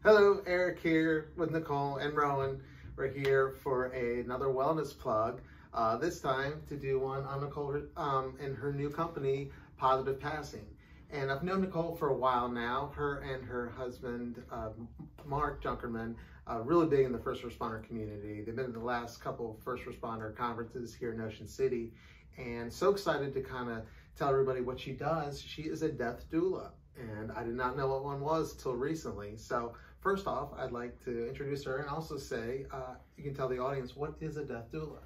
Hello, Eric here with Nicole and Rowan. We're here for another wellness plug. This time to do one on Nicole and her new company, Positive Passing. And I've known Nicole for a while now. Her and her husband, Mark Junkerman, really big in the first responder community. They've been in the last couple of first responder conferences here in Ocean City, and so excited to kind of tell everybody what she does. She is a death doula, and I did not know what one was till recently. So first off, I'd like to introduce her and also say, you can tell the audience, what is a death doula?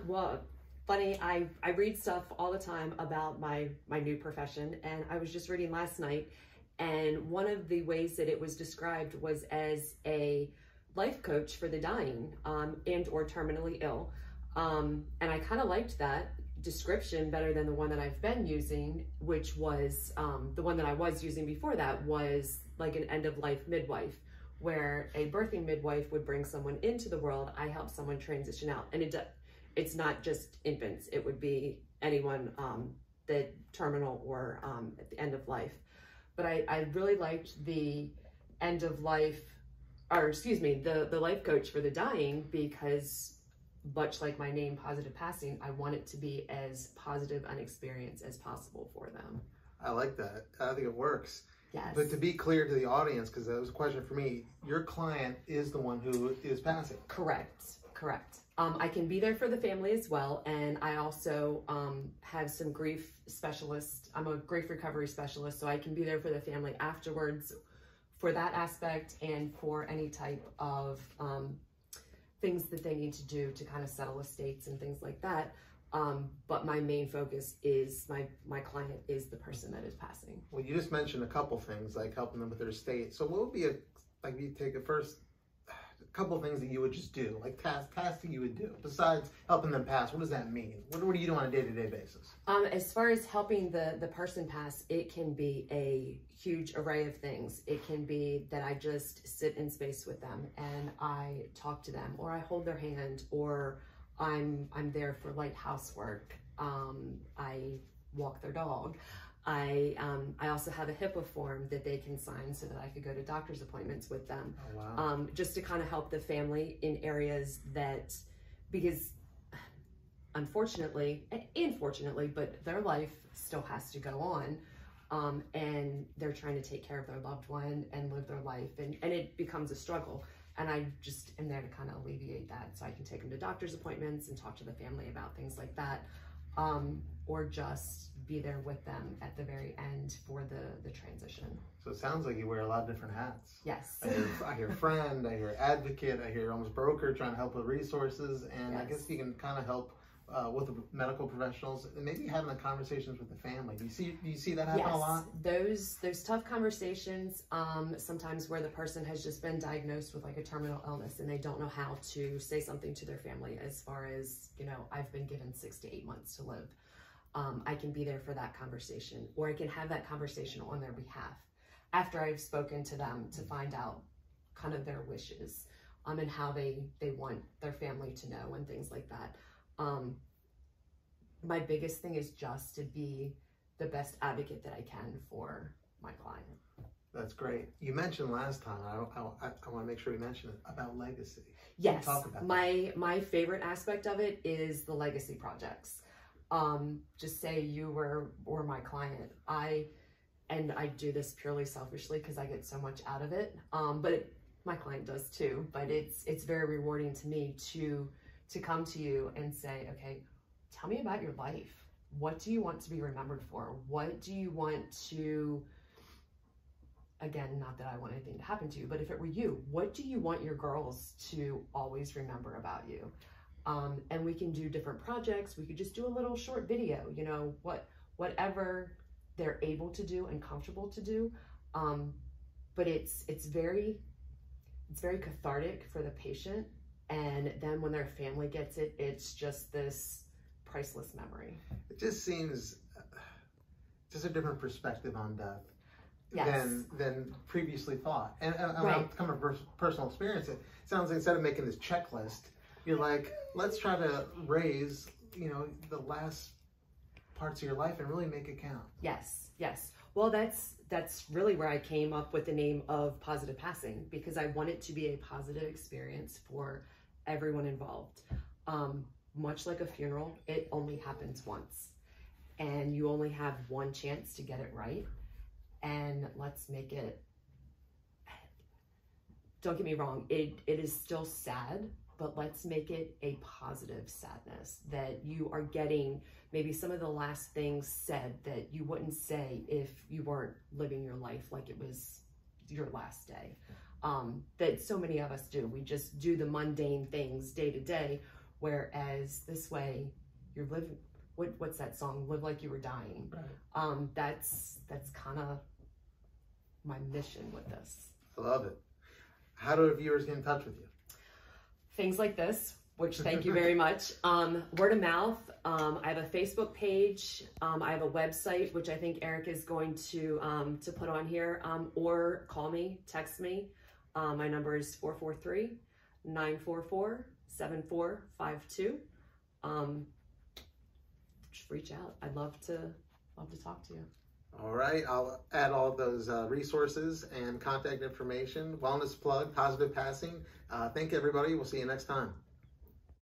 Well, funny, I read stuff all the time about my new profession, and I was just reading last night, and one of the ways that it was described was as a life coach for the dying and or terminally ill. And I kind of liked that description better than the one that I've been using, which was the one that I was using before that was like an end-of-life midwife, where a birthing midwife would bring someone into the world. I help someone transition out, and it's not just infants. It would be anyone that terminal or at the end of life. But I really liked the end of life, or excuse me, the life coach for the dying, because much like my name, Positive Passing, I want it to be as positive an experience as possible for them. I like that. I think it works. Yes. But to be clear to the audience, because that was a question for me, your client is the one who is passing. Correct. I can be there for the family as well, and I also have some grief specialists. I'm a grief recovery specialist, so I can be there for the family afterwards for that aspect and for any type of things that they need to do to kind of settle estates and things like that. But my main focus is my client is the person that is passing. Well, you just mentioned a couple things, like helping them with their estate. So what would be you take a couple of things that you would just do, like tasks that you would do, besides helping them pass? What does that mean? What do you do on a day-to-day basis? As far as helping the person pass, it can be a huge array of things. It can be that I just sit in space with them and I talk to them, or I hold their hand, or I'm there for light housework. I walk their dog. I also have a HIPAA form that they can sign so that I could go to doctor's appointments with them. Oh, wow. Just to kind of help the family in areas that, because unfortunately, and fortunately, but their life still has to go on, and they're trying to take care of their loved one and live their life, and it becomes a struggle. And I just am there to kind of alleviate that, so I can take them to doctor's appointments and talk to the family about things like that, or just be there with them at the very end for the transition. So it sounds like you wear a lot of different hats. Yes. I hear friend, I hear advocate, I hear almost broker, trying to help with resources, and Yes. I guess you can kind of help with the medical professionals, and maybe having the conversations with the family. Do you see that happen a lot? Those tough conversations, sometimes where the person has just been diagnosed with like a terminal illness and they don't know how to say something to their family, as far as, I've been given 6 to 8 months to live. I can be there for that conversation, or I can have that conversation on their behalf after I've spoken to them to find out kind of their wishes, and how they want their family to know and things like that. My biggest thing is just to be the best advocate that I can for my client. That's great. You mentioned last time, I want to make sure you mention it, about legacy. Yes. Talk about my favorite aspect of it is the legacy projects. Just say you were my client. I do this purely selfishly because I get so much out of it. But my client does too. But it's very rewarding to me to come to you and say, okay, tell me about your life. What do you want to be remembered for? What do you want to, again, not that I want anything to happen to you, but if it were you, what do you want your girls to always remember about you? And we can do different projects. We could just do a little short video, whatever they're able to do and comfortable to do. But it's very cathartic for the patient. And then when their family gets it, it's just this priceless memory. It just seems just a different perspective on death. Yes. than previously thought. And Right. coming from personal experience, it sounds like instead of making this checklist, you're like, let's try to raise, the last parts of your life and really make it count. Yes, yes. Well, that's that's really where I came up with the name of Positive Passing, because I want it to be a positive experience for everyone involved. Much like a funeral, it only happens once, and you only have one chance to get it right. And let's make it, don't get me wrong, it is still sad, but let's make it a positive sadness, that you are getting maybe some of the last things said that you wouldn't say if you weren't living your life like it was your last day. That so many of us do. We just do the mundane things day to day, whereas this way you're living, what's that song? Live like you were dying. Right. That's kind of my mission with this. I love it. How do viewers get in touch with you? Things like this, which thank you very much. Word of mouth. I have a Facebook page. I have a website, which I think Eric is going to put on here, or call me, text me. My number is 443-944-7452. Just reach out. I'd love to talk to you. All right, I'll add all those resources and contact information. Wellness plug, Positive Passing. Thank you, everybody. We'll see you next time.